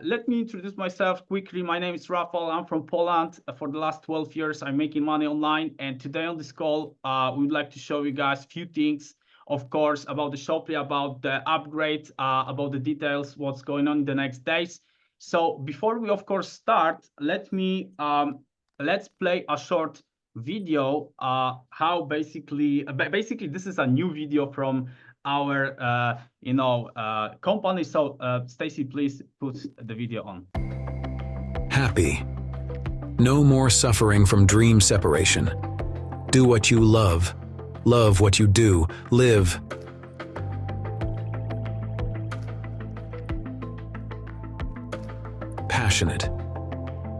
Let me introduce myself quickly. My name is Rafał. I'm from Poland. For the last 12 years, I'm making money online. And today on this call, we would like to show you guys a few things, of course, about the Shoply, about the upgrade, about the details, what's going on in the next days. So before we, of course, start, let's play a short video. How basically this is a new video from our company. So Stacy, please put the video on. Happy. No more suffering from dream separation. Do what you love. Love what you do. Live. Passionate.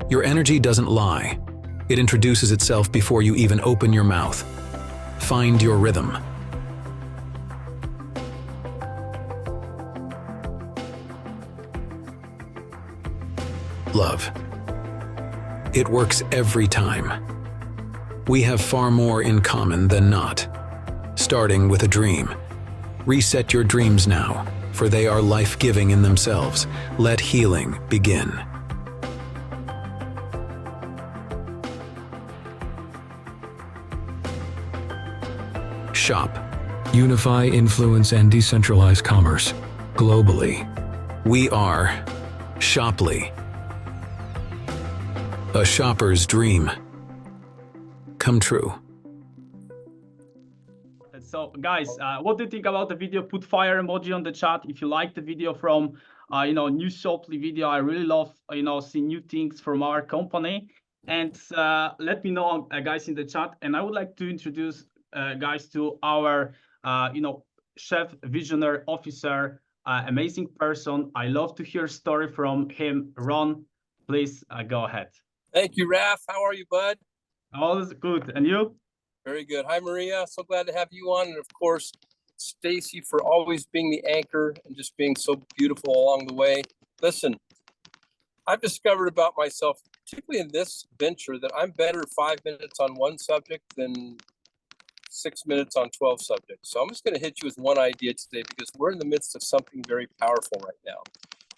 Your energy doesn't lie. It introduces itself before you even open your mouth. Find your rhythm. Love. It works every time. We have far more in common than not. Starting with a dream. Reset your dreams now, for they are life-giving in themselves. Let healing begin. Shop. Unify, influence, and decentralize commerce globally. We are Shoply. A shopper's dream come true. So guys, what do you think about the video? Put fire emoji on the chat if you like the video from new Shoply video. I really love seeing new things from our company. And let me know, guys, in the chat. And I would like to introduce guys to our chef visionary officer, amazing person. I love to hear story from him. Ron, please go ahead. Thank you, Raf. How are you, bud? All is good. And you? Very good. Hi, Maria. So glad to have you on. And of course, Stacy, for always being the anchor and just being so beautiful along the way. Listen, I've discovered about myself, particularly in this venture, that I'm better 5 minutes on one subject than 6 minutes on 12 subjects. So I'm just going to hit you with one idea today because we're in the midst of something very powerful right now.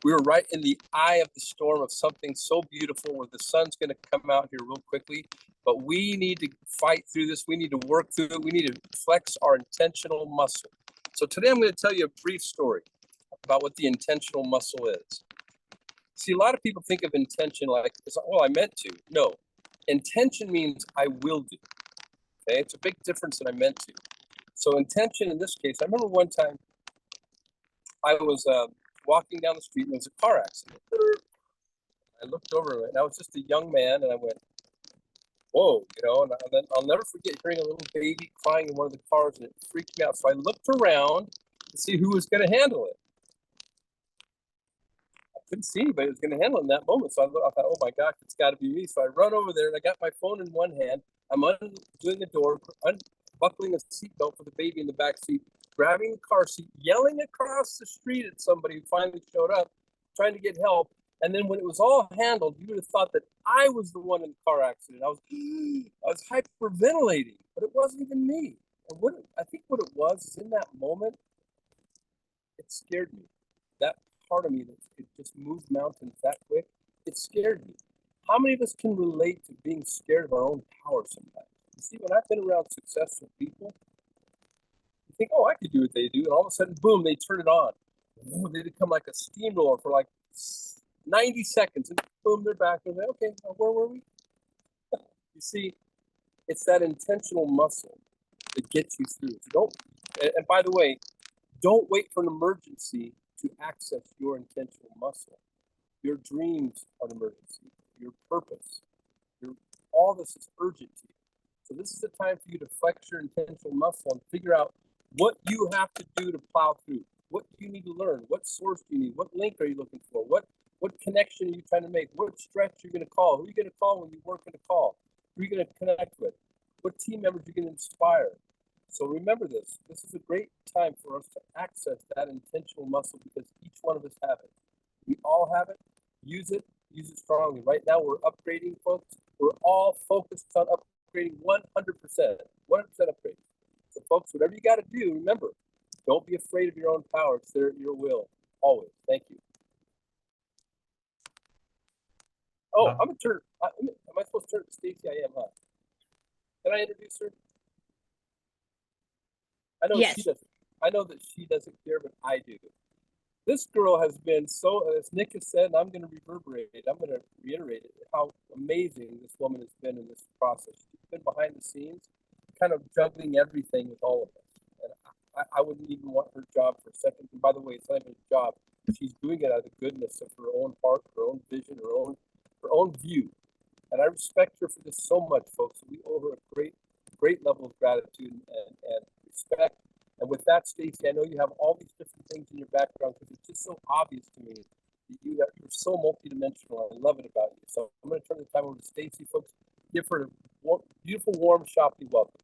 We were right in the eye of the storm of something so beautiful where the sun's going to come out here real quickly, but we need to fight through this. We need to work through it. We need to flex our intentional muscle. So today I'm going to tell you a brief story about what the intentional muscle is. See, a lot of people think of intention like, well, I meant to. No, intention means I will do. Okay, it's a big difference than I meant to. So intention in this case, I remember one time I was walking down the street and there was a car accident. I looked over and I was just a young man and I went, whoa, and then I'll never forget hearing a little baby crying in one of the cars and it freaked me out. So I looked around to see who was going to handle it. I couldn't see anybody who was going to handle it in that moment. So I thought, oh my gosh, it's got to be me. So I run over there and I got my phone in one hand. I'm undoing the door, unbuckling a seatbelt for the baby in the back seat, grabbing the car seat, yelling across the street at somebody who finally showed up, trying to get help. And then when it was all handled, you would have thought that I was the one in the car accident. I was hyperventilating, but it wasn't even me. And I think what it was is in that moment, it scared me. That part of me that could just move mountains that quick, it scared me. How many of us can relate to being scared of our own power sometimes? You see, when I've been around successful people, you think, oh, I could do what they do. And all of a sudden, boom, they turn it on. Ooh, they become like a steamroller for like 90 seconds. And boom, they're back. And they're like, okay, where were we? You see, it's that intentional muscle that gets you through. So and by the way, don't wait for an emergency to access your intentional muscle. Your dreams are an emergency. Your purpose, all this is urgent to you. So this is the time for you to flex your intentional muscle and figure out what you have to do to plow through. What do you need to learn? What source do you need? What link are you looking for? What connection are you trying to make? What stretch are you going to call? Who are you going to call when you work in a call? Who are you going to connect with? What team members are you going to inspire? So remember this. This is a great time for us to access that intentional muscle because each one of us have it. We all have it. Use it strongly. Right now, we're upgrading, folks. We're all focused on upgrading 100%. 100% upgrade. So, folks, whatever you got to do, remember, don't be afraid of your own power. It's your will, always. Thank you. Oh, Uh, I'm gonna turn. Am I supposed to turn to Stacy? I am, huh? Can I introduce her? I know she Yes. doesn't. I know that she doesn't care, but I do. This girl has been so, as Nick has said, and I'm going to reverberate it. I'm going to reiterate it, how amazing this woman has been in this process. She's been behind the scenes, kind of juggling everything with all of us. And I wouldn't even want her job for a second. And by the way, it's not even a job. She's doing it out of the goodness of her own heart, her own vision, her own view. And I respect her for this so much, folks. We owe her a great level of gratitude and respect. And with that, Stacy, I know you have all these different things in your background because it's just so obvious to me that you're so multidimensional. I love it about you. So I'm going to turn the time over to Stacy, folks. Give her a beautiful, warm, Shoply welcome.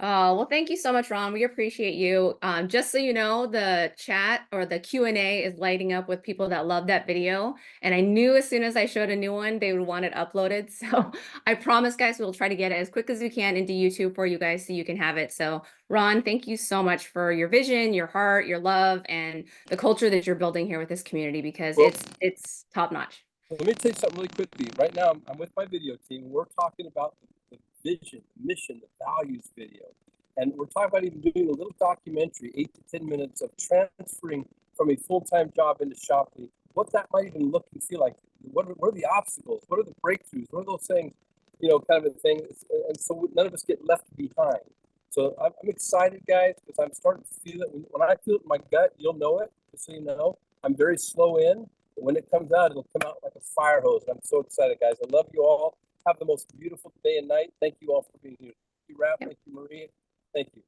Oh, well, thank you so much, Ron. We appreciate you. Just so you know, the chat or the Q&A is lighting up with people that love that video. And I knew as soon as I showed a new one, they would want it uploaded. So I promise, guys, we'll try to get it as quick as we can into YouTube for you guys so you can have it. So Ron, thank you so much for your vision, your heart, your love, and the culture that you're building here with this community, because it's top notch. Let me tell you something really quickly. Right now, I'm with my video team. We're talking about the vision, the mission, the values video. And we're talking about even doing a little documentary, 8 to 10 minutes of transferring from a full-time job into Shoply, what that might even look and feel like. What are the obstacles? What are the breakthroughs? What are those things, kind of a thing. And so none of us get left behind. So I'm excited, guys, because I'm starting to feel it. When I feel it in my gut, you'll know it, just so you know. I'm very slow in. But when it comes out, it'll come out like a fire hose. I'm so excited, guys. I love you all. Have the most beautiful day and night. Thank you all for being here. Thank you, Raph. Yep. Thank you, Maria. Thank you.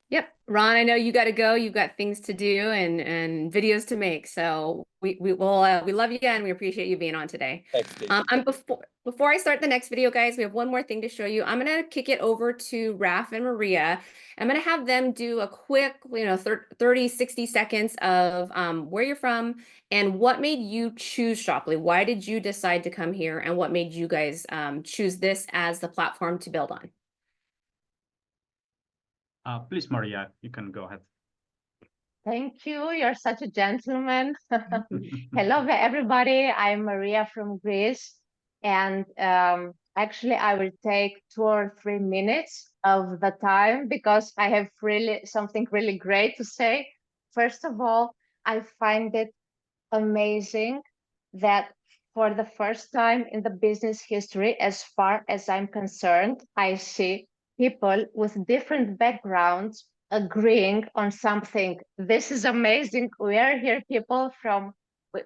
Yep. Ron, I know you got to go. You've got things to do and videos to make. So we love you and we appreciate you being on today. Thanks, Dave. And before I start the next video, guys, we have one more thing to show you. I'm going to kick it over to Raph and Maria. I'm going to have them do a quick, 30, 60 seconds of where you're from and what made you choose Shoply. Why did you decide to come here and what made you guys choose this as the platform to build on? Please, Maria, you can go ahead. Thank you. You're such a gentleman. Hello, everybody. I'm Maria from Greece. And actually, I will take 2 or 3 minutes of the time because I have something really great to say. First of all, I find it amazing that for the first time in the business history, as far as I'm concerned, I see people with different backgrounds agreeing on something. This is amazing. We are here people from,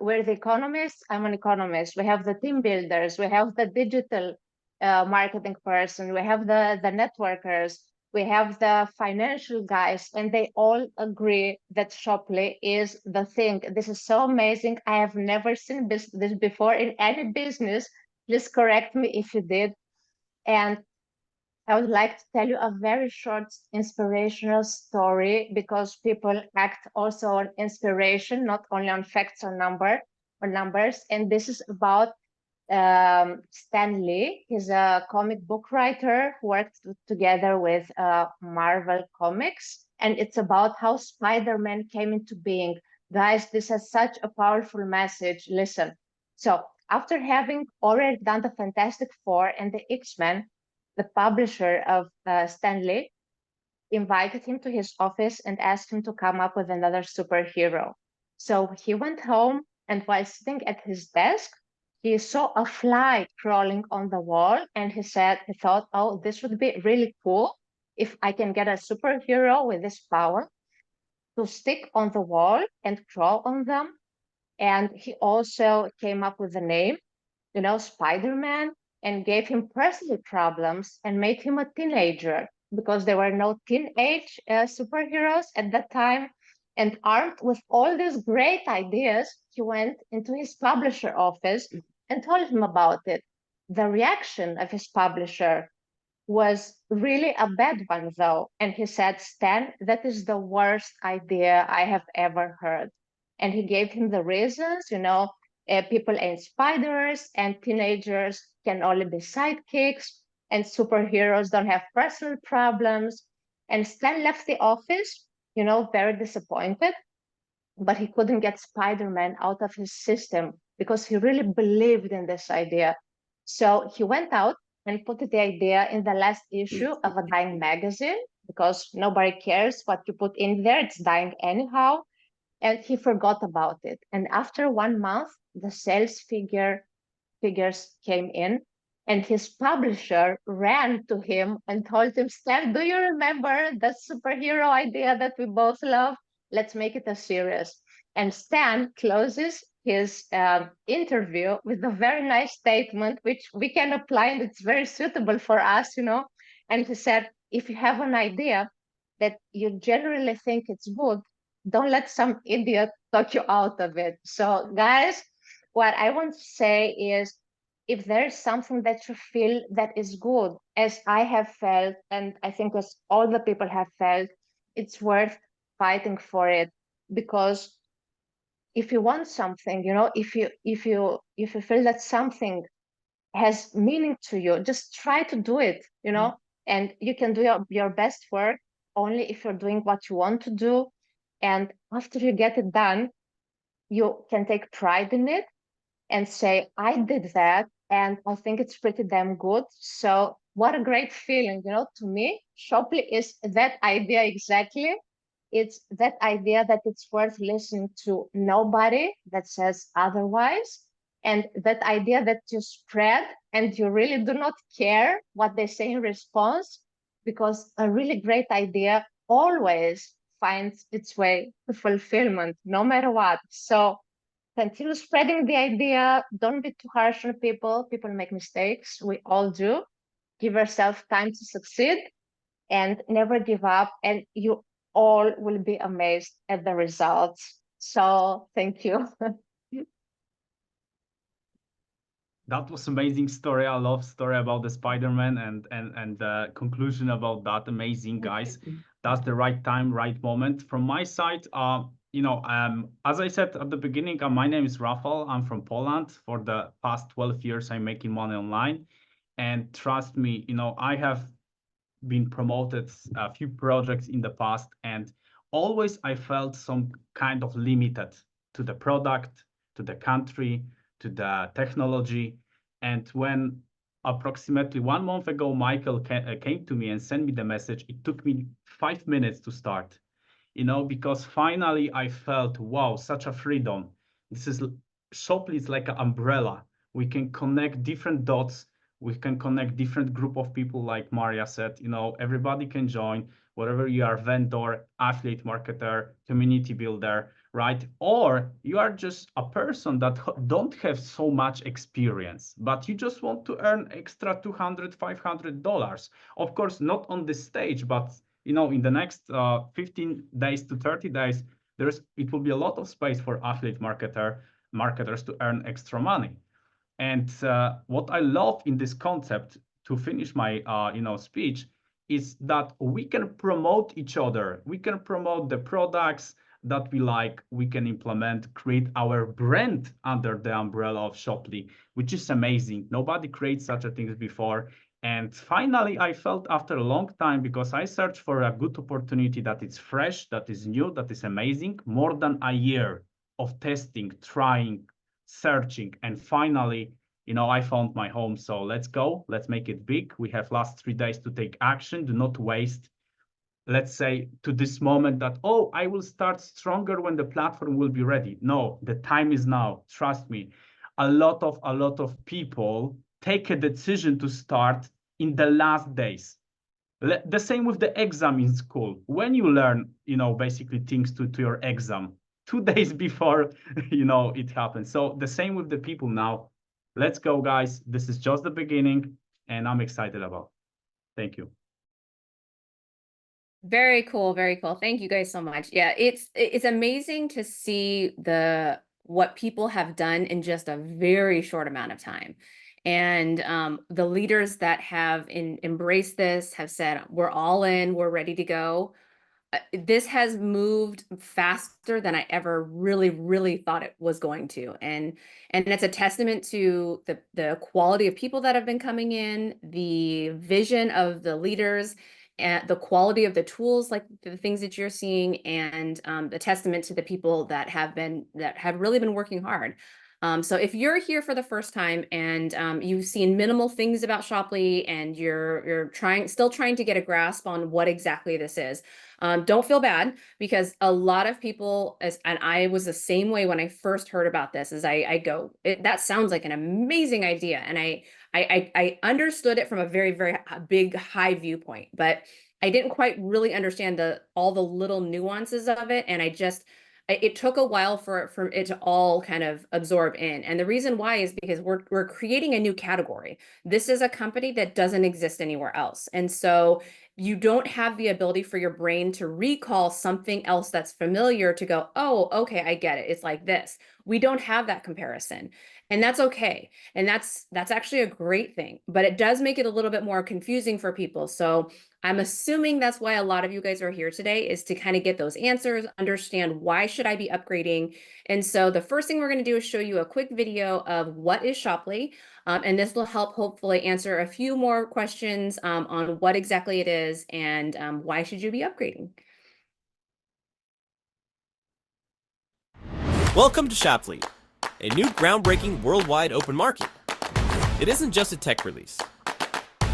we're the economists. I'm an economist. We have the team builders. We have the digital marketing person. We have the networkers. We have the financial guys, and they all agree that Shoply is the thing. This is so amazing. I have never seen this before in any business. Please correct me if you did. And I would like to tell you a very short inspirational story because people act also on inspiration, not only on facts or numbers. And this is about Stan Lee. He's a comic book writer who worked together with Marvel Comics. And it's about how Spider-Man came into being. Guys, this has such a powerful message. Listen. So after having already done the Fantastic Four and the X-Men, the publisher of Stan Lee invited him to his office and asked him to come up with another superhero. So he went home, and while sitting at his desk, he saw a fly crawling on the wall, and he thought, oh, this would be really cool if I can get a superhero with this power to stick on the wall and crawl on them. And he also came up with the name, Spider-Man, and gave him personal problems and made him a teenager because there were no teenage superheroes at that time. And armed with all these great ideas, he went into his publisher office and told him about it. The reaction of his publisher was really a bad one, though. And he said, Stan, that is the worst idea I have ever heard. And he gave him the reasons, people ain't spiders and teenagers can only be sidekicks and superheroes don't have personal problems. And Stan left the office, very disappointed, but he couldn't get Spider-Man out of his system because he really believed in this idea. So he went out and put the idea in the last issue of a dying magazine, because nobody cares what you put in there, it's dying anyhow. And he forgot about it. And after 1 month, the sales figures came in, and his publisher ran to him and told him, Stan, do you remember the superhero idea that we both love? Let's make it a series. And Stan closes his interview with a very nice statement, which we can apply, and it's very suitable for us, you know. And he said, if you have an idea that you generally think it's good, don't let some idiot talk you out of it. So guys, what I want to say is, if there's something that you feel that is good, as I have felt, and I think as all the people have felt, it's worth fighting for it. Because if you want something, you know, if you feel that something has meaning to you, just try to do it, you know. And you can do your best work only if you're doing what you want to do. And after you get it done, you can take pride in it and say, I did that, and I think it's pretty damn good. So what a great feeling, you know. To me, Shoply is that idea exactly. It's that idea that it's worth listening to nobody that says otherwise, and that idea that you spread and you really do not care what they say in response, because a really great idea always finds its way to fulfillment, no matter what. So continue spreading the idea. Don't be too harsh on people. People make mistakes. We all do. Give yourself time to succeed and never give up. And you all will be amazed at the results. So thank you. That was amazing story. I love story about the Spider-Man and the conclusion about that. Amazing, guys. That's the right time, right moment. From my side, as I said at the beginning, my name is Rafał. I'm from Poland. For the past 12 years, I'm making money online. And trust me, I have been promoted a few projects in the past, and always I felt some kind of limited to the product, to the country, to the technology. And when approximately 1 month ago, Michael came to me and sent me the message, it took me 5 minutes to start, because finally I felt, wow, such a freedom. Shoply is like an umbrella. We can connect different dots. We can connect different group of people, like Maria said, everybody can join, whatever you are, vendor, affiliate marketer, community builder, right? Or you are just a person that don't have so much experience, but you just want to earn extra $200, $500. Of course, not on this stage, but in the next 15 days to 30 days, it will be a lot of space for affiliate marketers to earn extra money. And what I love in this concept, to finish my speech, is that we can promote each other. We can promote the products that we like. We can implement, create our brand under the umbrella of Shoply, which is amazing. Nobody created such a thing before. And finally, I felt after a long time, because I searched for a good opportunity that is fresh, that is new, that is amazing, more than a year of testing, trying, searching, and finally, I found my home. So let's go, let's make it big. We have last 3 days to take action. Do not waste, let's say, to this moment that, oh, I will start stronger when the platform will be ready. No, the time is now. Trust me. A lot of people take a decision to start in the last days. The same with the exam in school. When you learn, basically things to your exam 2 days before, it happens. So the same with the people now. Let's go, guys. This is just the beginning, and I'm excited about it. Thank you. Very cool. Very cool. Thank you guys so much. Yeah, it's amazing to see what people have done in just a very short amount of time. And the leaders that have embraced this have said, we're all in, we're ready to go. This has moved faster than I ever really thought it was going to. And it's a testament to the quality of people that have been coming in, the vision of the leaders, and the quality of the tools, like the things that you're seeing, and the testament to the people that have really been working hard. So if you're here for the first time and you've seen minimal things about Shoply and you're still trying to get a grasp on what exactly this is, don't feel bad, because a lot of people, and I was the same way when I first heard about this, is I go, that sounds like an amazing idea, and I understood it from a very, very big high viewpoint, but I didn't quite really understand all the little nuances of it, and it took a while for it to all kind of absorb in. And the reason why is because we're creating a new category. This is a company that doesn't exist anywhere else. And so you don't have the ability for your brain to recall something else that's familiar to go, oh, okay, I get it. It's like this. We don't have that comparison. And that's okay. And that's actually a great thing, but it does make it a little bit more confusing for people. So I'm assuming that's why a lot of you guys are here today, is to kind of get those answers, understand why should I be upgrading. And so the first thing we're going to do is show you a quick video of what is Shoply. And this will help hopefully answer a few more questions on what exactly it is and why should you be upgrading. Welcome to Shoply, a new groundbreaking worldwide open market. It isn't just a tech release.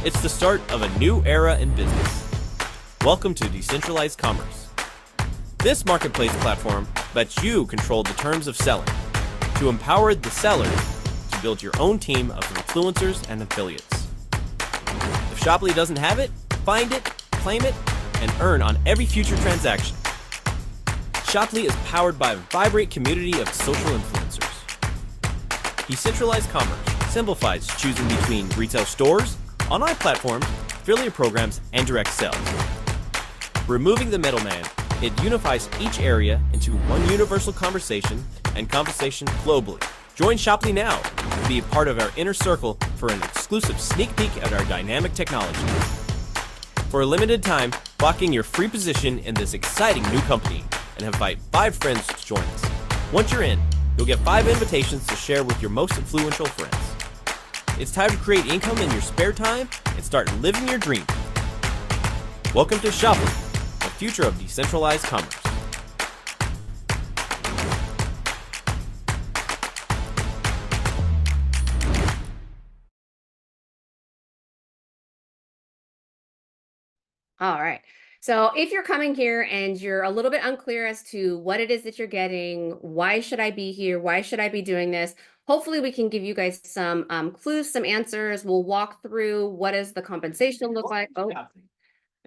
It's the start of a new era in business. Welcome to decentralized commerce. This marketplace platform lets you control the terms of selling, to empower the sellers to build your own team of influencers and affiliates. If Shoply doesn't have it, find it, claim it, and earn on every future transaction. Shoply is powered by a vibrant community of social influencers. Decentralized commerce simplifies choosing between retail stores, online platforms, affiliate programs, and direct sales. Removing the middleman, it unifies each area into one universal conversation and conversation globally. Join Shoply now to be a part of our inner circle for an exclusive sneak peek at our dynamic technology. For a limited time, lock in your free position in this exciting new company and invite 5 friends to join us. Once you're in, you'll get 5 invitations to share with your most influential friends. It's time to create income in your spare time and start living your dream. Welcome to Shoply, the future of decentralized commerce. All right. So if you're coming here and you're a little bit unclear as to what it is that you're getting, why should I be here? Why should I be doing this? Hopefully we can give you guys some clues, some answers. We'll walk through what does the compensation look like. Oh,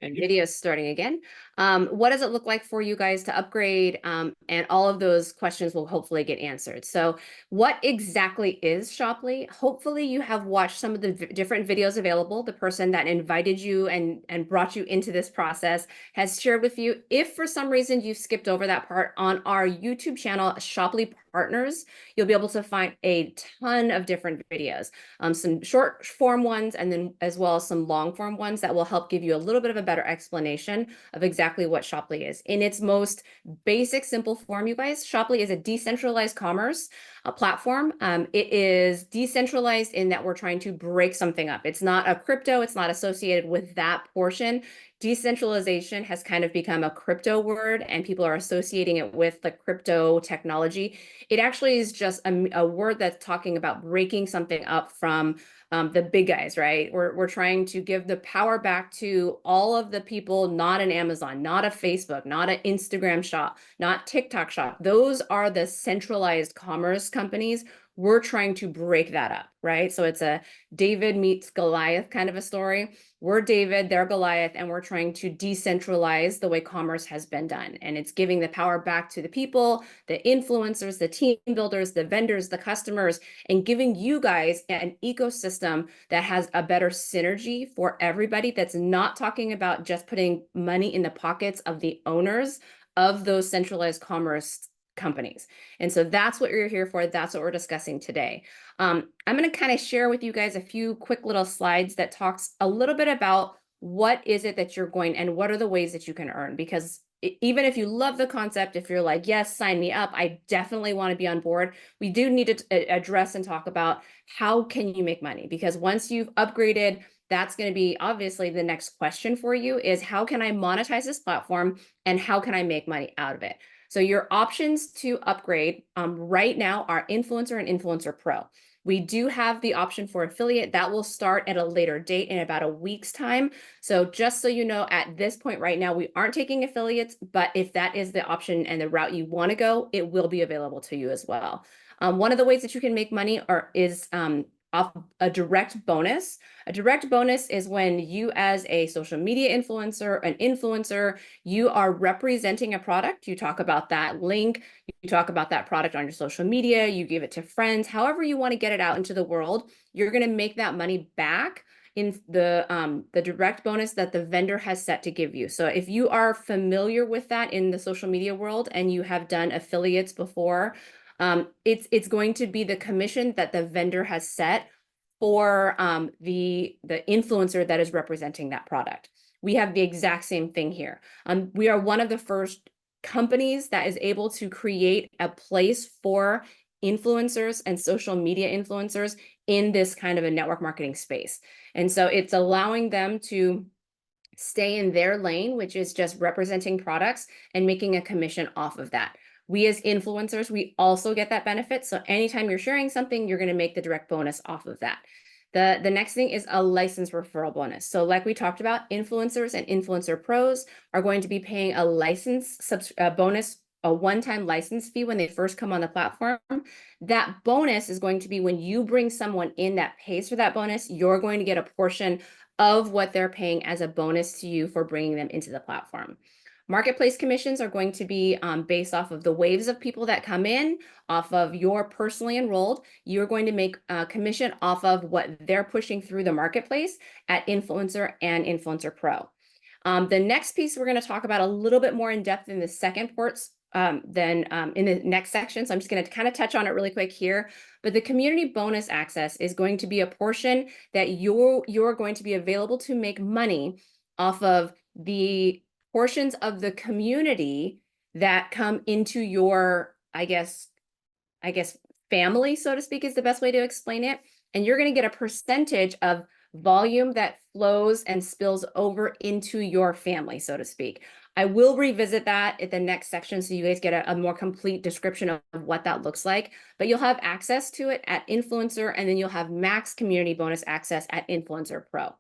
and video is starting again. What does it look like for you guys to upgrade? And all of those questions will hopefully get answered. So what exactly is Shoply? Hopefully you have watched some of the different videos available. The person that invited you and brought you into this process has shared with you. If for some reason you've skipped over that part, on our YouTube channel, Shoply Partners, you'll be able to find a ton of different videos, some short form ones, and then as well as some long form ones that will help give you a little bit of a better explanation of exactly what Shoply is. In its most basic, simple form, you guys, Shoply is a decentralized commerce platform. It is decentralized in that we're trying to break something up. It's not a crypto, it's not associated with that portion. Decentralization has kind of become a crypto word and people are associating it with the crypto technology. It actually is just a word that's talking about breaking something up from the big guys, right? We're trying to give the power back to all of the people, not an Amazon, not a Facebook, not an Instagram shop, not TikTok shop. Those are the centralized commerce companies. We're trying to break that up, right? So it's a David meets Goliath kind of a story. We're David, they're Goliath, and we're trying to decentralize the way commerce has been done. And it's giving the power back to the people, the influencers, the team builders, the vendors, the customers, and giving you guys an ecosystem that has a better synergy for everybody, that's not talking about just putting money in the pockets of the owners of those centralized commerce companies. And so that's what you're here for. That's what we're discussing today. I'm going to kind of share with you guys a few quick little slides that talks a little bit about what is it that you're going and what are the ways that you can earn, because even if you love the concept, if you're like, yes, sign me up, I definitely want to be on board, we do need to address and talk about how can you make money, because once you've upgraded, that's going to be obviously the next question for you is how can I monetize this platform and how can I make money out of it? So your options to upgrade right now are Influencer and Influencer Pro. We do have the option for affiliate that will start at a later date in about a week's time. So just so you know, at this point right now, we aren't taking affiliates, but if that is the option and the route you want to go, it will be available to you as well. One of the ways that you can make money is off a direct bonus. A direct bonus is when you, as a social media influencer, an influencer, you are representing a product. You talk about that link, you talk about that product on your social media, you give it to friends, however you want to get it out into the world, you're going to make that money back in the direct bonus that the vendor has set to give you. So if you are familiar with that in the social media world and you have done affiliates before, it's going to be the commission that the vendor has set for the influencer that is representing that product. We have the exact same thing here. We are one of the first companies that is able to create a place for influencers and social media influencers in this kind of a network marketing space. And so it's allowing them to stay in their lane, which is just representing products and making a commission off of that. We as influencers, we also get that benefit. So anytime you're sharing something, you're going to make the direct bonus off of that. The next thing is a license referral bonus. So like we talked about, influencers and influencer pros are going to be paying a license bonus, a one-time license fee when they first come on the platform. That bonus is going to be when you bring someone in that pays for that bonus, you're going to get a portion of what they're paying as a bonus to you for bringing them into the platform. Marketplace commissions are going to be based off of the waves of people that come in, off of your personally enrolled. You're going to make a commission off of what they're pushing through the marketplace at Influencer and Influencer Pro. The next piece we're going to talk about a little bit more in depth in the second parts than in the next section. So I'm just going to kind of touch on it really quick here. But the community bonus access is going to be a portion that you're going to be available to make money off of the portions of the community that come into your, I guess, family, so to speak, is the best way to explain it. And you're going to get a percentage of volume that flows and spills over into your family, so to speak. I will revisit that at the next section so you guys get a more complete description of what that looks like, but you'll have access to it at Influencer, and then you'll have max community bonus access at Influencer Pro.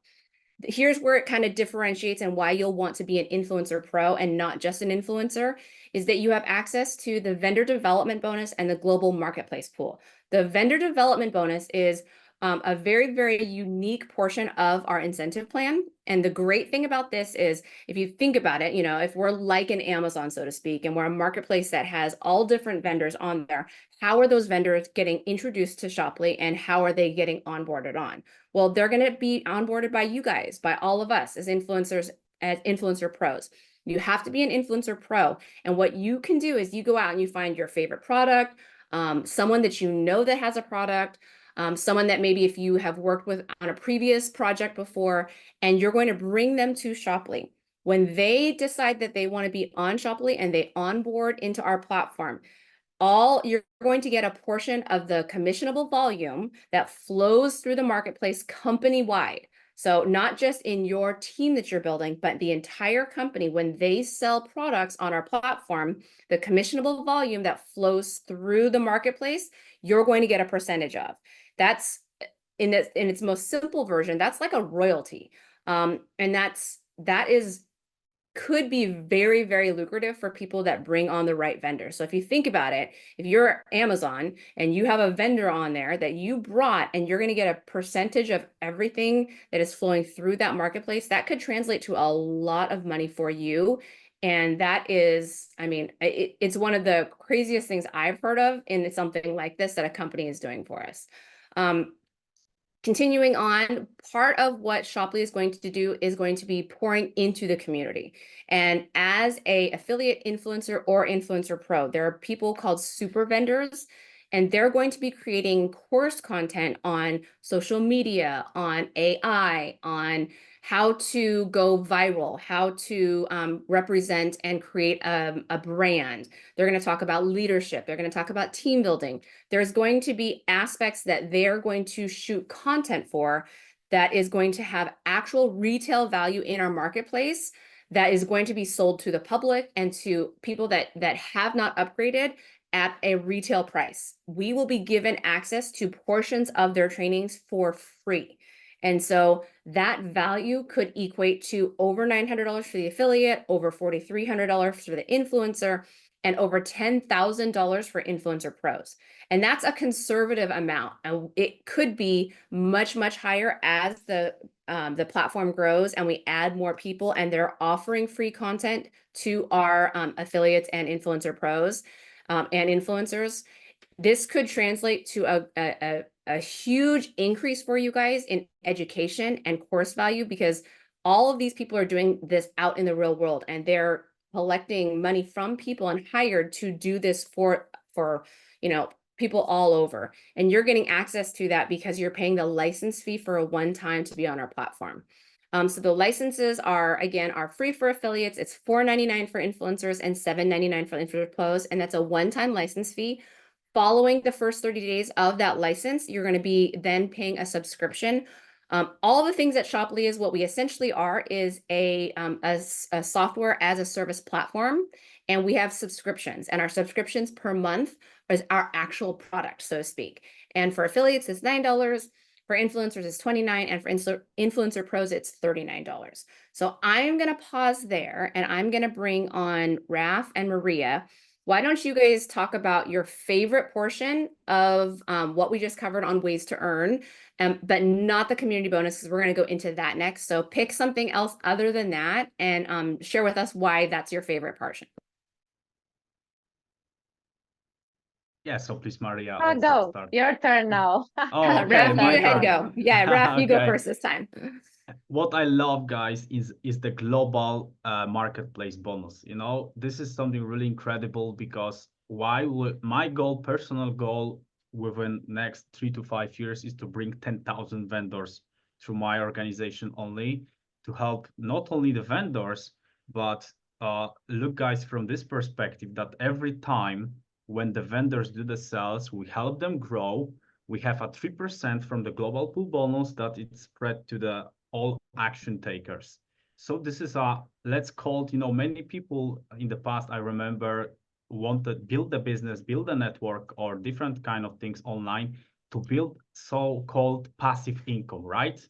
Here's where it kind of differentiates and why you'll want to be an Influencer Pro and not just an influencer is that you have access to the vendor development bonus and the global marketplace pool. The vendor development bonus is a very, very unique portion of our incentive plan. And the great thing about this is, if you think about it, if we're like an Amazon, so to speak, and we're a marketplace that has all different vendors on there, how are those vendors getting introduced to Shoply and how are they getting onboarded on? Well, they're going to be onboarded by you guys, by all of us as influencers, as influencer pros. You have to be an influencer pro. And what you can do is you go out and you find your favorite product, someone that you know that has a product, someone that maybe if you have worked with on a previous project before, and you're going to bring them to Shoply. When they decide that they want to be on Shoply and they onboard into our platform, you're going to get a portion of the commissionable volume that flows through the marketplace company-wide. So not just in your team that you're building, but the entire company, when they sell products on our platform, the commissionable volume that flows through the marketplace, you're going to get a percentage of. That's in its most simple version, that's like a royalty. And that could be very, very lucrative for people that bring on the right vendor. So if you think about it, if you're Amazon and you have a vendor on there that you brought and you're going to get a percentage of everything that is flowing through that marketplace, that could translate to a lot of money for you. And that is, it's one of the craziest things I've heard of in something like this that a company is doing for us. Continuing on, part of what Shoply is going to do is going to be pouring into the community. And as a affiliate influencer or influencer pro, there are people called super vendors, and they're going to be creating course content on social media, on AI, on how to go viral, how to represent and create a brand. They're going to talk about leadership. They're going to talk about team building. There's going to be aspects that they're going to shoot content for that is going to have actual retail value in our marketplace that is going to be sold to the public and to people that have not upgraded at a retail price. We will be given access to portions of their trainings for free. And so that value could equate to over $900 for the affiliate, over $4,300 for the influencer, and over $10,000 for influencer pros. And that's a conservative amount. And it could be much, much higher as the platform grows and we add more people and they're offering free content to our affiliates and influencer pros and influencers. This could translate to a huge increase for you guys in education and course value, because all of these people are doing this out in the real world and they're collecting money from people and hired to do this for people all over. And you're getting access to that because you're paying the license fee for a one-time to be on our platform. So the licenses are free for affiliates. It's $4.99 for influencers and $7.99 for influencer pros. And that's a one-time license fee. Following the first 30 days of that license, you're going to be then paying a subscription. All the things at Shoply is what we essentially are is a software as a service platform. And we have subscriptions, and our subscriptions per month is our actual product, so to speak. And for affiliates, it's $9. For influencers, it's $29. And for influencer pros, it's $39. So I'm going to pause there and I'm going to bring on Raf and Maria. Why don't you guys talk about your favorite portion of what we just covered on ways to earn, but not the community bonus, because we're going to go into that next. So pick something else other than that and share with us why that's your favorite portion. Yeah, so please, Maria. Oh, let's go. start. Your turn now. Oh, okay, Raf, you my ahead turn. go. Yeah, Raf, you go Okay. first this time. What I love, guys, is the global marketplace bonus. This is something really incredible, because my personal goal within next 3 to 5 years is to bring 10,000 vendors through my organization only, to help not only the vendors, but look, guys, from this perspective, that every time when the vendors do the sales, we help them grow. We have a 3% from the global pool bonus that it's spread to all action takers. So this is let's call it, many people in the past, I remember, wanted build a business, build a network, or different kind of things online to build so-called passive income, right?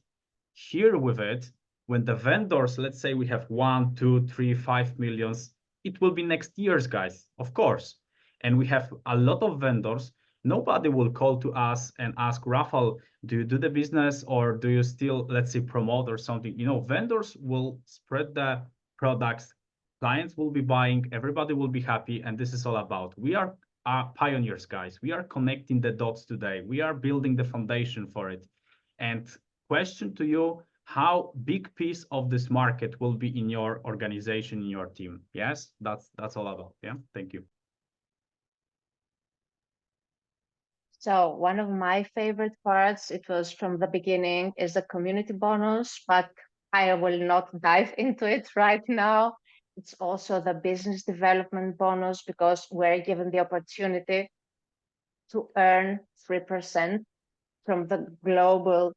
Here with it, when the vendors, let's say we have 1, 2, 3, 5 millions, it will be next year's, guys, of course. And we have a lot of vendors. Nobody will call to us and ask, Rafal, do you do the business, or do you still, let's say, promote or something? Vendors will spread the products, clients will be buying, everybody will be happy, and this is all about. We are pioneers, guys. We are connecting the dots today. We are building the foundation for it. And question to you, how big piece of this market will be in your organization, in your team? Yes, that's all about. Yeah, thank you. So one of my favorite parts, it was from the beginning, is the community bonus, but I will not dive into it right now. It's also the business development bonus, because we're given the opportunity to earn 3% from the global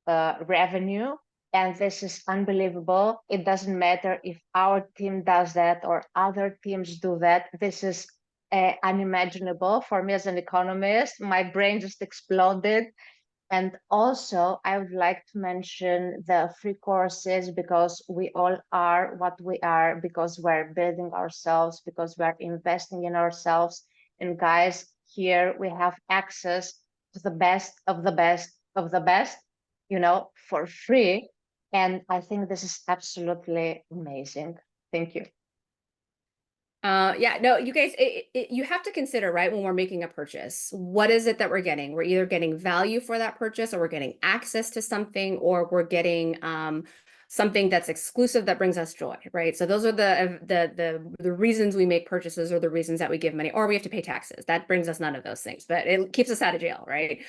revenue. And this is unbelievable. It doesn't matter if our team does that or other teams do that. This is unimaginable for me as an economist. My brain just exploded. And also, I would like to mention the free courses, because we all are what we are, because we're building ourselves, because we're investing in ourselves. And guys, here we have access to the best of the best of the best, for free. And I think this is absolutely amazing. Thank you. Yeah, no, you guys, you have to consider, right, when we're making a purchase, what is it that we're getting? We're either getting value for that purchase, or we're getting access to something, or we're getting something that's exclusive that brings us joy, right? So those are the reasons we make purchases, or the reasons that we give money, or we have to pay taxes. That brings us none of those things, but it keeps us out of jail, right?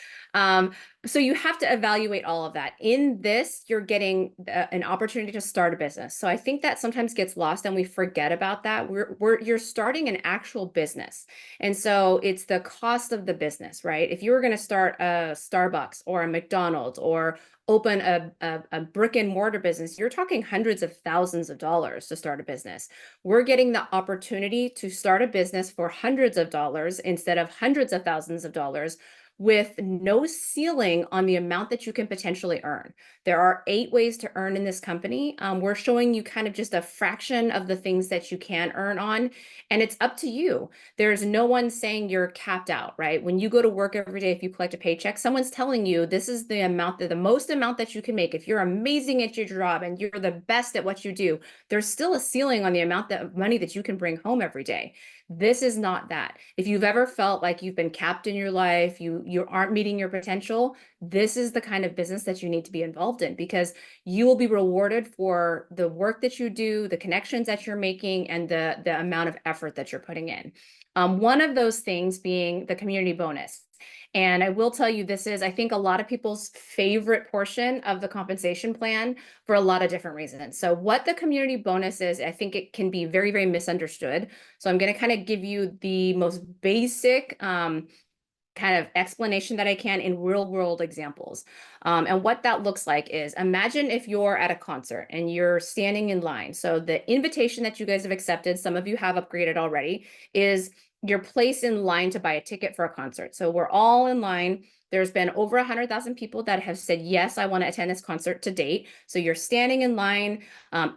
So you have to evaluate all of that. In this, you're getting an opportunity to start a business. So I think that sometimes gets lost and we forget about that. You're starting an actual business. And so it's the cost of the business, right? If you were going to start a Starbucks or a McDonald's or open a brick and mortar business, you're talking hundreds of thousands of dollars to start a business. We're getting the opportunity to start a business for hundreds of dollars instead of hundreds of thousands of dollars, with no ceiling on the amount that you can potentially earn. There are 8 ways to earn in this company. We're showing you kind of just a fraction of the things that you can earn on, and it's up to you. There's no one saying you're capped out, right? When you go to work every day, if you collect a paycheck, someone's telling you this is the amount, the most amount that you can make. If you're amazing at your job and you're the best at what you do, there's still a ceiling on the amount of money that you can bring home every day. This is not that. If you've ever felt like you've been capped in your life, you aren't meeting your potential, this is the kind of business that you need to be involved in, because you will be rewarded for the work that you do, the connections that you're making, and the amount of effort that you're putting in. One of those things being the community bonus. And I will tell you, this is, I think, a lot of people's favorite portion of the compensation plan for a lot of different reasons. So what the community bonus is, I think it can be very, very misunderstood. So I'm going to kind of give you the most basic kind of explanation that I can in real world examples. And what that looks like is, imagine if you're at a concert and you're standing in line. So the invitation that you guys have accepted, some of you have upgraded already, is your place in line to buy a ticket for a concert. So we're all in line. There's been over 100,000 people that have said, yes, I want to attend this concert to date. So you're standing in line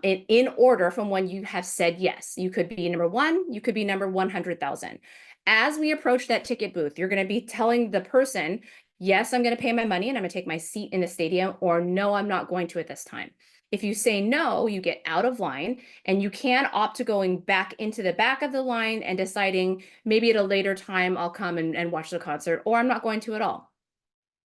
in order from when you have said yes. You could be number 1, you could be number 100,000. As we approach that ticket booth, you're going to be telling the person, yes, I'm going to pay my money and I'm going to take my seat in the stadium, or no, I'm not going to at this time. If you say no, you get out of line, and you can opt to going back into the back of the line and deciding maybe at a later time I'll come and watch the concert, or I'm not going to at all.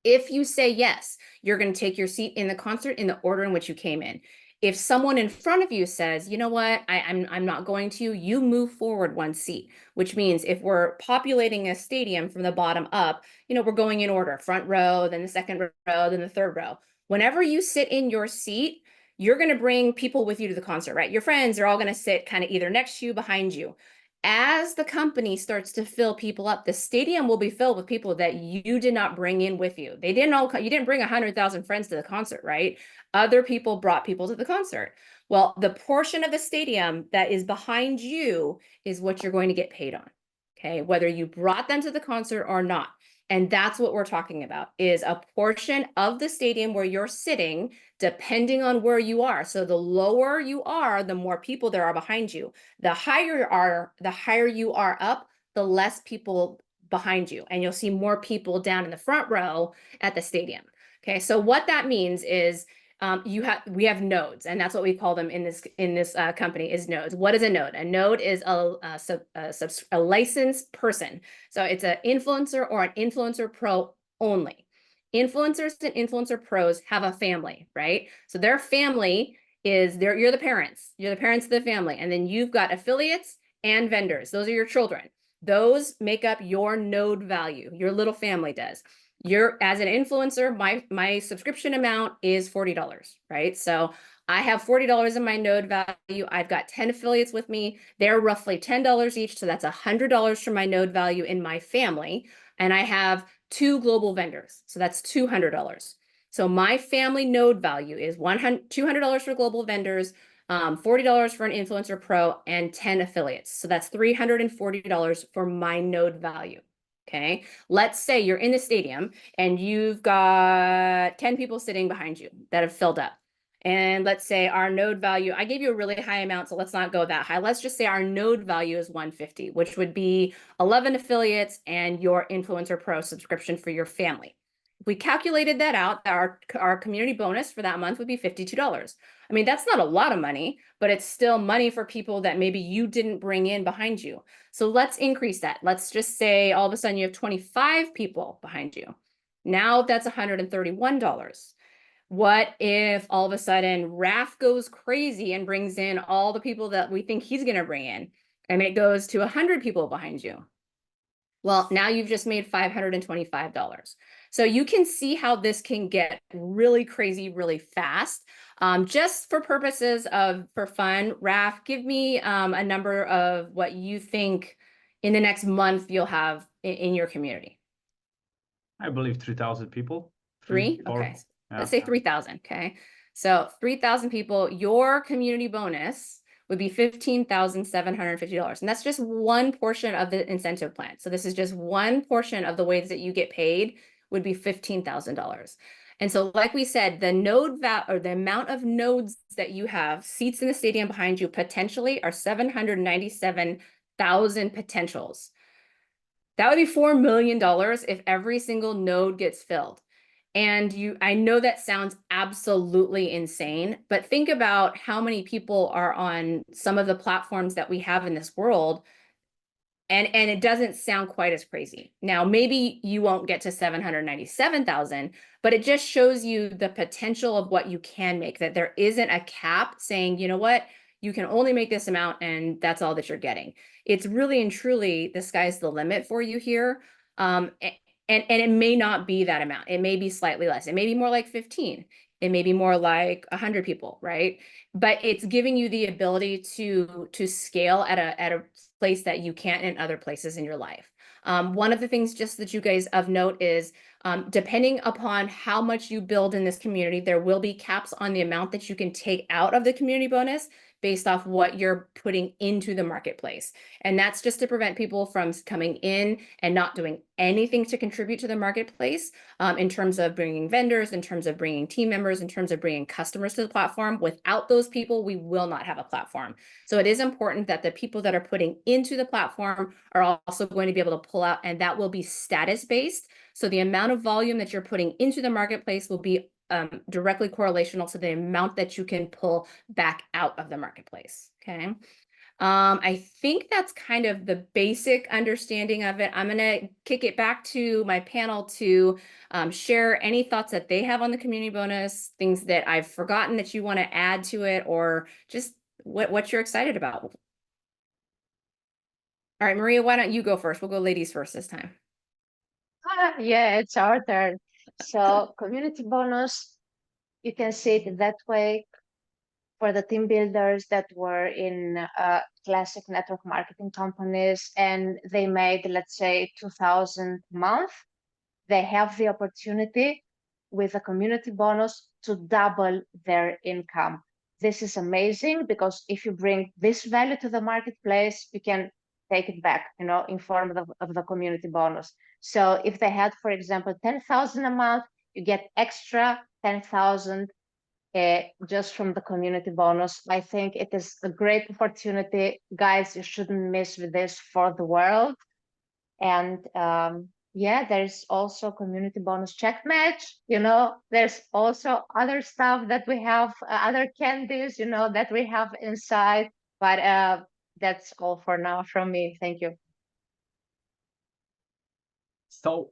If you say yes, you're going to take your seat in the concert in the order in which you came in. If someone in front of you says, you know what, I'm not going to, you move forward 1 seat, which means if we're populating a stadium from the bottom up, we're going in order, front row, then the second row, then the third row. Whenever you sit in your seat, you're going to bring people with you to the concert, right? Your friends are all going to sit kind of either next to you, behind you. As the company starts to fill people up, the stadium will be filled with people that you did not bring in with you. You didn't bring 100,000 friends to the concert, right? Other people brought people to the concert. Well, the portion of the stadium that is behind you is what you're going to get paid on, okay? Whether you brought them to the concert or not. And that's what we're talking about, is a portion of the stadium where you're sitting, depending on where you are. So the lower you are, the more people there are behind you. The higher you are up, the less people behind you. And you'll see more people down in the front row at the stadium. Okay, so what that means is we have nodes, and that's what we call them in this company, is nodes. What is a node? A node is a licensed person. So it's an influencer or an influencer pro only. Influencers and influencer pros have a family, right? So their family is you're the parents. You're the parents of the family, and then you've got affiliates and vendors. Those are your children. Those make up your node value. Your little family does. As an influencer, my subscription amount is $40, right? So I have $40 in my node value. I've got 10 affiliates with me. They're roughly $10 each. So that's $100 for my node value in my family. And I have 2 global vendors. So that's $200. So my family node value is $200 for global vendors, $40 for an influencer pro, and 10 affiliates. So that's $340 for my node value. Okay, let's say you're in the stadium and you've got 10 people sitting behind you that have filled up. And let's say our node value, I gave you a really high amount, so let's not go that high. Let's just say our node value is 150, which would be 11 affiliates and your influencer pro subscription for your family. If we calculated that out, our community bonus for that month would be $52. I mean, that's not a lot of money, but it's still money for people that maybe you didn't bring in behind you. So let's increase that. Let's just say all of a sudden you have 25 people behind you. Now that's $131. What if all of a sudden Raf goes crazy and brings in all the people that we think he's going to bring in, and it goes to 100 people behind you? Well, now you've just made $525. So you can see how this can get really crazy really fast. Just for purposes for fun, Raf, give me a number of what you think in the next month you'll have in your community. I believe 3,000 people. Three? Four. Okay. Yeah. Let's say 3,000. Okay. So 3,000 people, your community bonus would be $15,750. And that's just one portion of the incentive plan. So this is just one portion of the ways that you get paid would be $15,000. And so, like we said, the the amount of nodes that you have, seats in the stadium behind you potentially are 797,000 potentials. That would be $4 million if every single node gets filled. And I know that sounds absolutely insane, but think about how many people are on some of the platforms that we have in this world. And it doesn't sound quite as crazy. Now, maybe you won't get to 797,000, but it just shows you the potential of what you can make, that there isn't a cap saying, you know what, you can only make this amount and that's all that you're getting. It's really and truly, the sky's the limit for you here. And it may not be that amount. It may be slightly less. It may be more like 15. It may be more like 100 people, right? But it's giving you the ability to scale at a place that you can't in other places in your life. One of the things just that you guys of note is depending upon how much you build in this community, there will be caps on the amount that you can take out of the community bonus based off what you're putting into the marketplace. And that's just to prevent people from coming in and not doing anything to contribute to the marketplace in terms of bringing vendors, in terms of bringing team members, in terms of bringing customers to the platform. Without those people, we will not have a platform. So it is important that the people that are putting into the platform are also going to be able to pull out, and that will be status-based. So the amount of volume that you're putting into the marketplace will be directly correlational to the amount that you can pull back out of the marketplace. Okay. I think that's kind of the basic understanding of it. I'm going to kick it back to my panel to share any thoughts that they have on the community bonus, things that I've forgotten that you want to add to it, or just what you're excited about. All right, Maria, why don't you go first? We'll go ladies first this time. Yeah, it's our turn. So community bonus, you can see it that way for the team builders that were in classic network marketing companies and they made, let's say, 2,000 a month. They have the opportunity with a community bonus to double their income. This is amazing because if you bring this value to the marketplace, you can take it back, in form of the community bonus. So if they had, for example, 10,000 a month, you get extra 10,000 just from the community bonus. I think it is a great opportunity. Guys, you shouldn't miss this for the world. And yeah, there's also community bonus check match. There's also other stuff that we have, other candies, that we have inside. But that's all for now from me. Thank you. So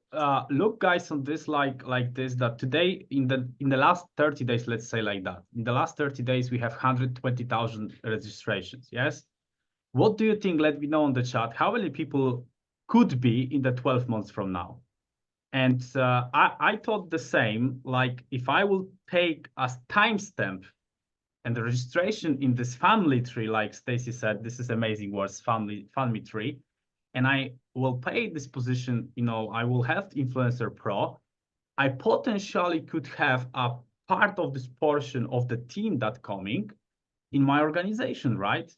look, guys, on this like this, that today in the last 30 days, let's say like that, in the last 30 days we have 120,000 registrations. Yes. What do you think? Let me know in the chat how many people could be in the 12 months from now. And I thought the same, like if I will take as timestamp and the registration in this family tree, like Stacy said, this is amazing words, family tree. And I will pay this position, I will have Influencer Pro. I potentially could have a part of this portion of the team that coming in my organization, right?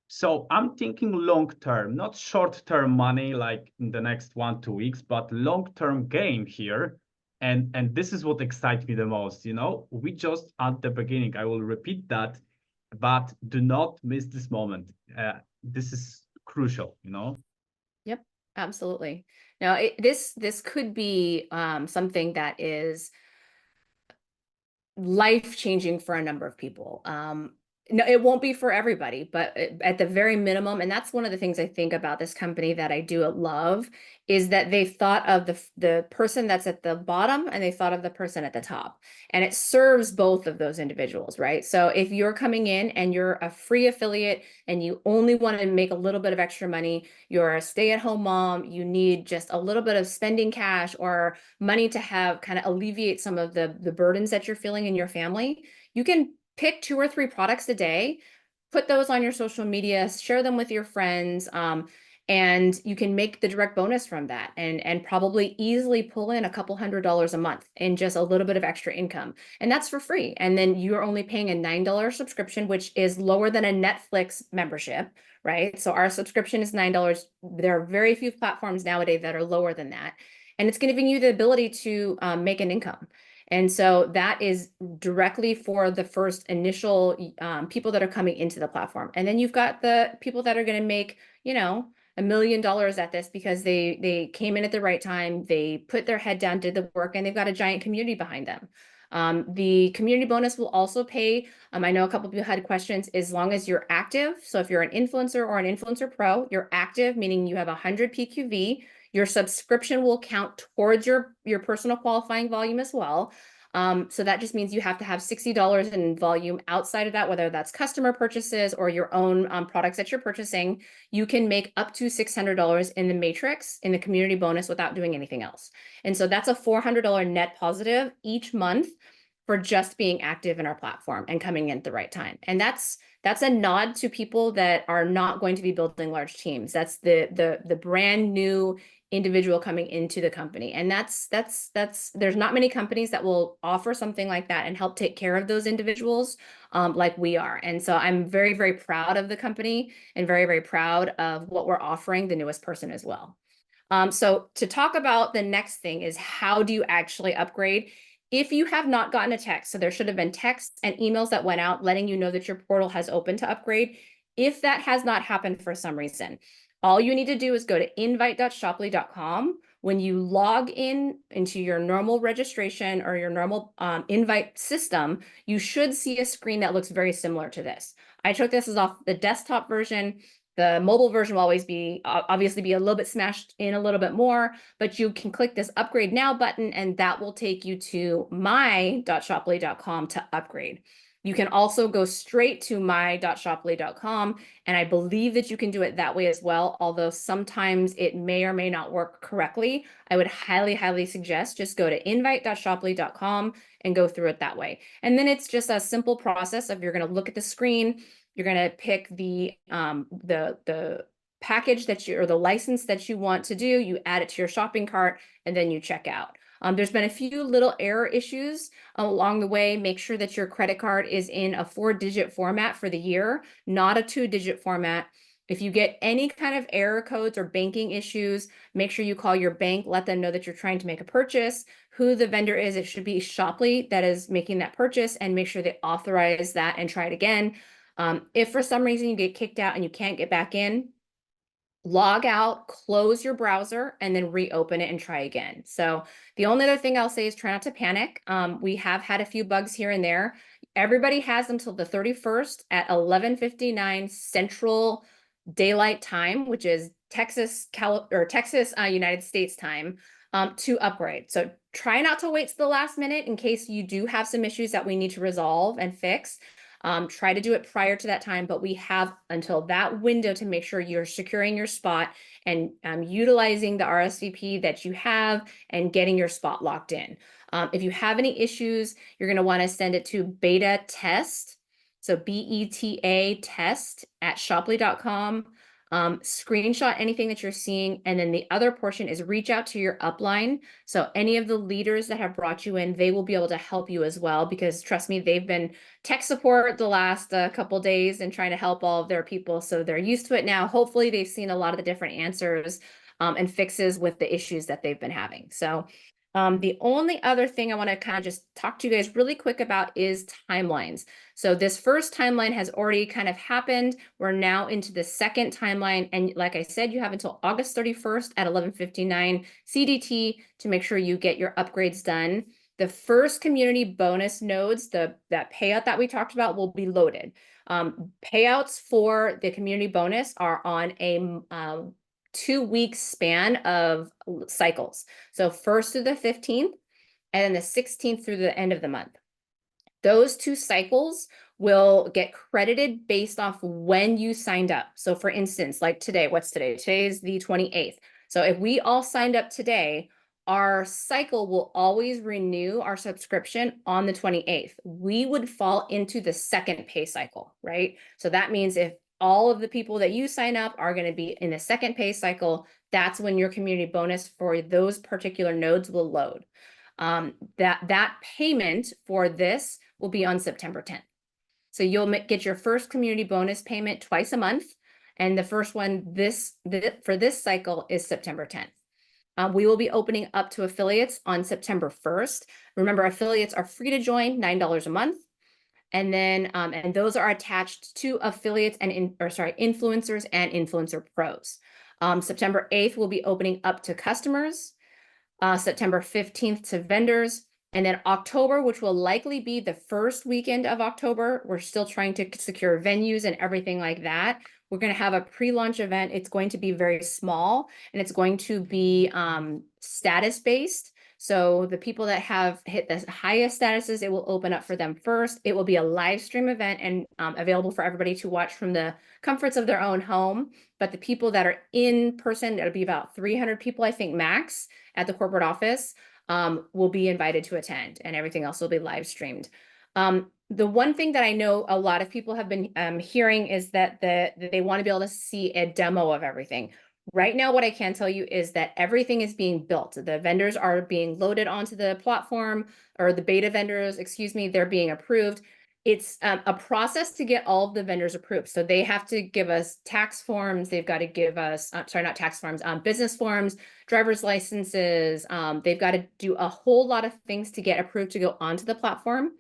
So I'm thinking long-term, not short-term money like in the next 1-2 weeks, but long-term game here. And this is what excites me the most. We just at the beginning, I will repeat that, but do not miss this moment. This is crucial, Yep, absolutely. Now, this could be something that is life-changing for a number of people. No, it won't be for everybody, but at the very minimum, and that's one of the things I think about this company that I do love, is that they've thought of the person that's at the bottom and they thought of the person at the top. And it serves both of those individuals, right? So if you're coming in and you're a free affiliate and you only want to make a little bit of extra money, you're a stay-at-home mom, you need just a little bit of spending cash or money to have kind of alleviate some of the burdens that you're feeling in your family, you can pick 2 or 3 products a day, put those on your social media, share them with your friends, and you can make the direct bonus from that and probably easily pull in a couple $100s a month in just a little bit of extra income. And that's for free. And then you're only paying a $9 subscription, which is lower than a Netflix membership, right? So our subscription is $9. There are very few platforms nowadays that are lower than that. And it's giving you the ability to make an income. And so that is directly for the first initial people that are coming into the platform. And then you've got the people that are going to make, you know, $1 million at this because they came in at the right time, they put their head down, did the work, and they've got a giant community behind them. The community bonus will also pay. I know a couple of people had questions, as long as you're active. So if you're an influencer or an influencer pro, you're active, meaning you have 100 PQV. Your subscription will count towards your personal qualifying volume as well. So that just means you have to have $60 in volume. Outside of that, whether that's customer purchases or your own products that you're purchasing, you can make up to $600 in the matrix, in the community bonus, without doing anything else. And so that's a $400 net positive each month for just being active in our platform and coming in at the right time. And that's a nod to people that are not going to be building large teams. That's the brand new individual coming into the company. And that's there's not many companies that will offer something like that and help take care of those individuals like we are. And so I'm very, very proud of the company and very, very proud of what we're offering the newest person as well. So to talk about the next thing is, how do you actually upgrade? If you have not gotten a text, so there should have been texts and emails that went out letting you know that your portal has opened to upgrade. If that has not happened for some reason, all you need to do is go to invite.shoply.com. When you log in into your normal registration or your normal invite system, you should see a screen that looks very similar to this. I took this as off the desktop version. The mobile version will always be obviously be a little bit smashed in a little bit more, but you can click this upgrade now button and that will take you to my.shoply.com to upgrade. You can also go straight to my.shoply.com, and I believe that you can do it that way as well, although sometimes it may or may not work correctly. I would highly, highly suggest just go to invite.shoply.com and go through it that way. And then it's just a simple process of, you're going to look at the screen, you're going to pick the package that you, or the license that you want to do, you add it to your shopping cart, and then you check out. There's been a few little error issues along the way. Make sure that your credit card is in a 4-digit format for the year, not a 2-digit format. If you get any kind of error codes or banking issues, make sure you call your bank, let them know that you're trying to make a purchase, who the vendor is. It should be Shoply that is making that purchase, and make sure they authorize that and try it again. If for some reason you get kicked out and you can't get back in, log out, close your browser, and then reopen it and try again. So the only other thing I'll say is try not to panic. We have had a few bugs here and there. Everybody has until the 31st at 11:59 Central Daylight Time, which is Texas, United States time, to upgrade. So try not to wait to the last minute in case you do have some issues that we need to resolve and fix. Try to do it prior to that time, but we have until that window to make sure you're securing your spot and utilizing the RSVP that you have and getting your spot locked in. If you have any issues, you're going to want to send it to beta test. So BETA test at shoply.com. Screenshot anything that you're seeing. And then the other portion is reach out to your upline. So any of the leaders that have brought you in, they will be able to help you as well, because trust me, they've been tech support the last couple days and trying to help all of their people. So they're used to it now. Hopefully they've seen a lot of the different answers and fixes with the issues that they've been having. So the only other thing I want to kind of just talk to you guys really quick about is timelines. So this first timeline has already kind of happened. We're now into the second timeline. And like I said, you have until August 31st at 11:59 CDT to make sure you get your upgrades done. the first community bonus nodes, that payout that we talked about, will be loaded. Payouts for the community bonus are on a 2-week span of cycles. So 1st through the 15th, and then the 16th through the end of the month. Those 2 cycles will get credited based off when you signed up. So for instance, like today, what's today? Today is the 28th. So if we all signed up today, our cycle will always renew our subscription on the 28th. We would fall into the second pay cycle, right? So that means if all of the people that you sign up are going to be in the second pay cycle, that's when your community bonus for those particular nodes will load. That payment for this will be on September 10th. So you'll get your first community bonus payment twice a month. And the first one for this cycle is September 10th. We will be opening up to affiliates on September 1st. Remember, affiliates are free to join, $9 a month. And then, and those are attached to affiliates and influencers and influencer pros. September 8th, we'll be opening up to customers. September 15th to vendors. And then October, which will likely be the first weekend of October, we're still trying to secure venues and everything like that. We're going to have a pre-launch event. It's going to be very small, and it's going to be status-based. So the people that have hit the highest statuses, it will open up for them first. It will be a live stream event and available for everybody to watch from the comforts of their own home. But the people that are in person, it'll be about 300 people, I think, max at the corporate office, will be invited to attend, and everything else will be live streamed. The one thing that I know a lot of people have been hearing is that they want to be able to see a demo of everything. Right now, what I can tell you is that everything is being built. The vendors are being loaded onto the platform, or the beta vendors, excuse me, they're being approved. It's a process to get all of the vendors approved. So they have to give us tax forms. They've got to give us, sorry, not tax forms, business forms, driver's licenses. They've got to do a whole lot of things to get approved to go onto the platform.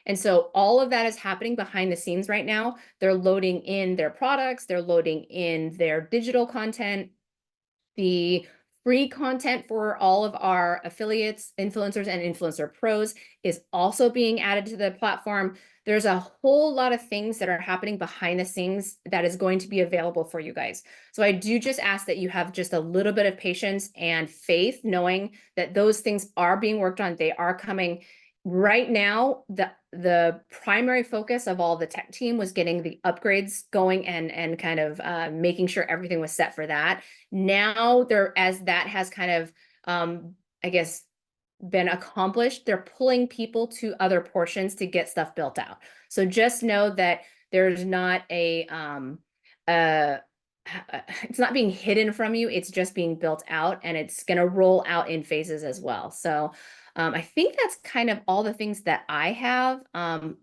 And so all of that is happening behind the scenes right now. They're loading in their products. They're loading in their digital content. The free content for all of our affiliates, influencers, and influencer pros is also being added to the platform. There's a whole lot of things that are happening behind the scenes that is going to be available for you guys. So I do just ask that you have just a little bit of patience and faith, knowing that those things are being worked on. They are coming. Right now, the primary focus of all the tech team was getting the upgrades going and kind of making sure everything was set for that. Now, as that has kind of, I guess, been accomplished, they're pulling people to other portions to get stuff built out. So just know that there's not it's not being hidden from you. It's just being built out, and it's going to roll out in phases as well. So I think that's kind of all the things that I have.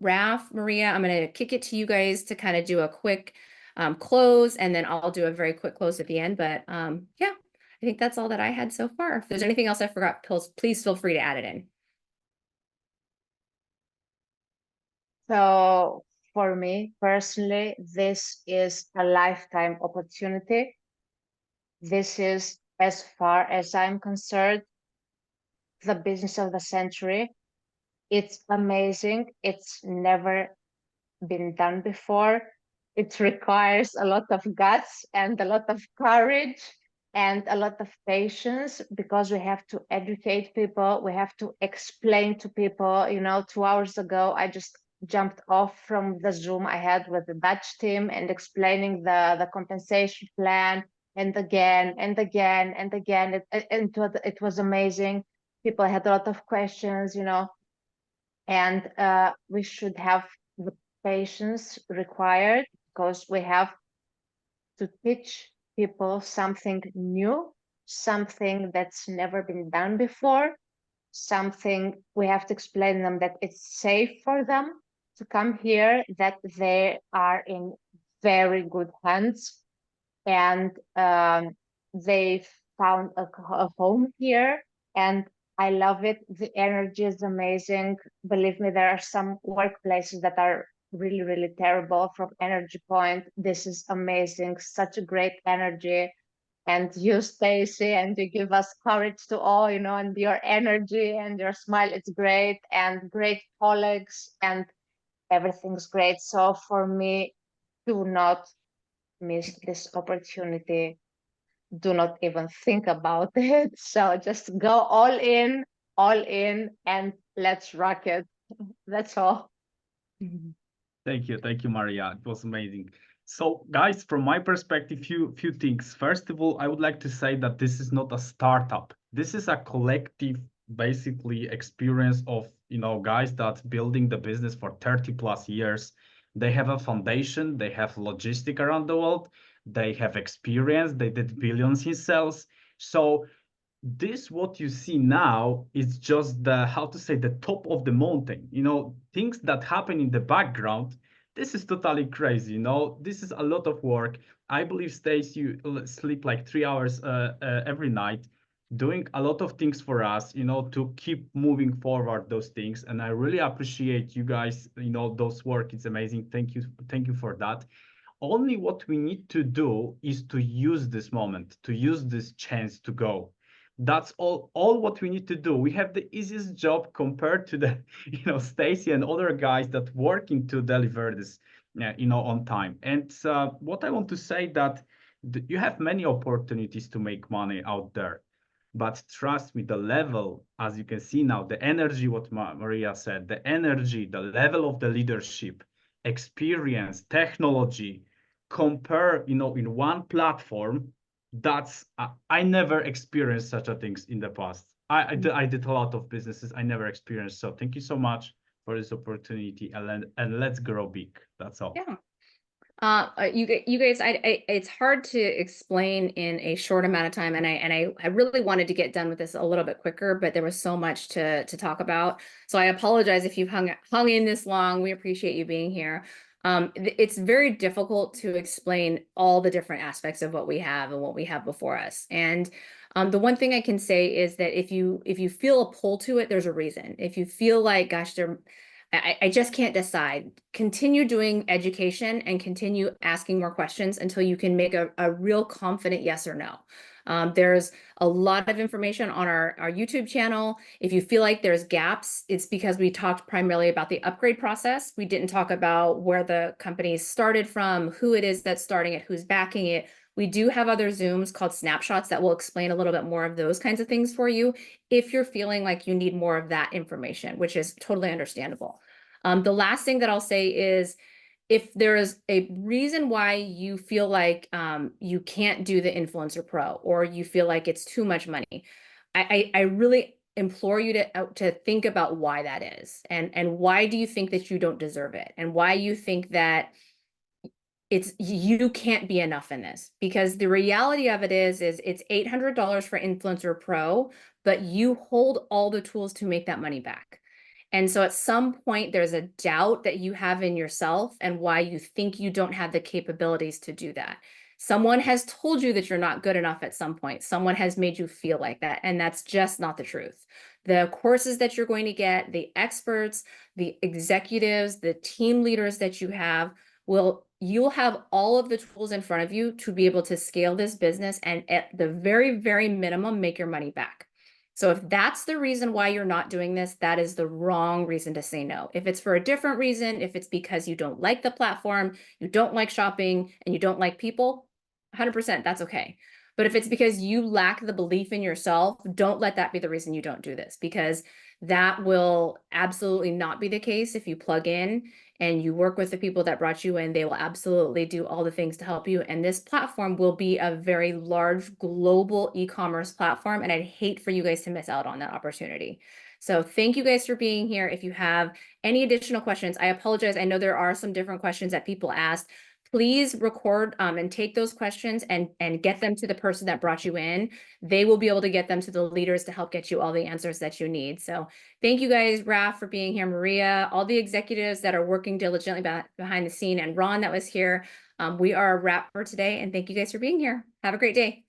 Raf, Maria, I'm going to kick it to you guys to kind of do a quick close, and then I'll do a very quick close at the end. But yeah, I think that's all that I had so far. If there's anything else I forgot, please feel free to add it in. So for me personally, this is a lifetime opportunity. This is, as far as I'm concerned, the business of the century. It's amazing. It's never been done before. It requires a lot of guts and a lot of courage and a lot of patience, because we have to educate people. We have to explain to people. 2 hours ago, I just jumped off from the Zoom I had with the Dutch team and explaining the compensation plan, and again and again and again. It was amazing. People had a lot of questions, and we should have the patience required, because we have to teach people something new, something that's never been done before, something we have to explain them that it's safe for them to come here, that they are in very good hands, and they found a home here, and I love it. The energy is amazing. Believe me, there are some workplaces that are really, really terrible from energy point. This is amazing. Such a great energy. and you, Stacy, and you give us courage to all, and your energy and your smile, it's great, and great colleagues, and everything's great. So for me, do not miss this opportunity. Do not even think about it. So just go all in, and let's rock it. That's all. Thank you, Maria. It was amazing. So, guys, from my perspective, few things. First of all, I would like to say that this is not a startup. This is a collective, basically, experience of guys that building the business for 30 plus years. They have a foundation. They have logistic around the world. They have experience. They did billions in sales. So this what you see now is just the how to say the top of the mountain, things that happen in the background. This is totally crazy, this is a lot of work. I believe, Stace, you sleep like 3 hours every night, doing a lot of things for us, to keep moving forward those things. And I really appreciate you guys, those work. It's amazing. Thank you for that. Only what we need to do is to use this moment, to use this chance to go. That's all what we need to do. We have the easiest job compared to the Stacy and other guys that working to deliver this on time. And what I want to say that you have many opportunities to make money out there, but trust me, the level, as you can see now, the energy, what Maria said, the energy, the level of the leadership, experience, technology, compare in one platform. That's I never experienced such a things in the past. I did a lot of businesses. I never experienced. So thank you so much for this opportunity, and let's grow big. That's all. Yeah. You guys, it's hard to explain in a short amount of time, and I really wanted to get done with this a little bit quicker, but there was so much to talk about. So I apologize if you've hung in this long. We appreciate you being here. It's very difficult to explain all the different aspects of what we have and what we have before us. And the one thing I can say is that if you feel a pull to it, there's a reason. If you feel like, gosh, I just can't decide, continue doing education and continue asking more questions until you can make a real confident yes or no. There's a lot of information on our YouTube channel. If you feel like there's gaps, it's because we talked primarily about the upgrade process. We didn't talk about where the company started from, who it is that's starting it, who's backing it. We do have other Zooms called snapshots that will explain a little bit more of those kinds of things for you if you're feeling like you need more of that information, which is totally understandable. The last thing that I'll say is, if there is a reason why you feel like you can't do the Influencer Pro, or you feel like it's too much money, I really implore you to think about why that is, and why do you think that you don't deserve it, and why you think that you can't be enough in this. Because the reality of it is it's $800 for Influencer Pro, but you hold all the tools to make that money back. And so at some point, there's a doubt that you have in yourself and why you think you don't have the capabilities to do that. Someone has told you that you're not good enough at some point. Someone has made you feel like that, and that's just not the truth. The courses that you're going to get, the experts, the executives, the team leaders that you have, you'll have all of the tools in front of you to be able to scale this business and at the very, very minimum, make your money back. So if that's the reason why you're not doing this, that is the wrong reason to say no. If it's for a different reason, if it's because you don't like the platform, you don't like shopping, and you don't like people, 100%, that's okay. But if it's because you lack the belief in yourself, don't let that be the reason you don't do this, because that will absolutely not be the case. If you plug in and you work with the people that brought you in, they will absolutely do all the things to help you. And this platform will be a very large global e-commerce platform. And I'd hate for you guys to miss out on that opportunity. So thank you guys for being here. If you have any additional questions, I apologize. I know there are some different questions that people asked. Please record and take those questions and get them to the person that brought you in. They will be able to get them to the leaders to help get you all the answers that you need. So thank you guys, Raf, for being here, Maria, all the executives that are working diligently behind the scene, and Ron that was here. We are a wrap for today, and thank you guys for being here. Have a great day.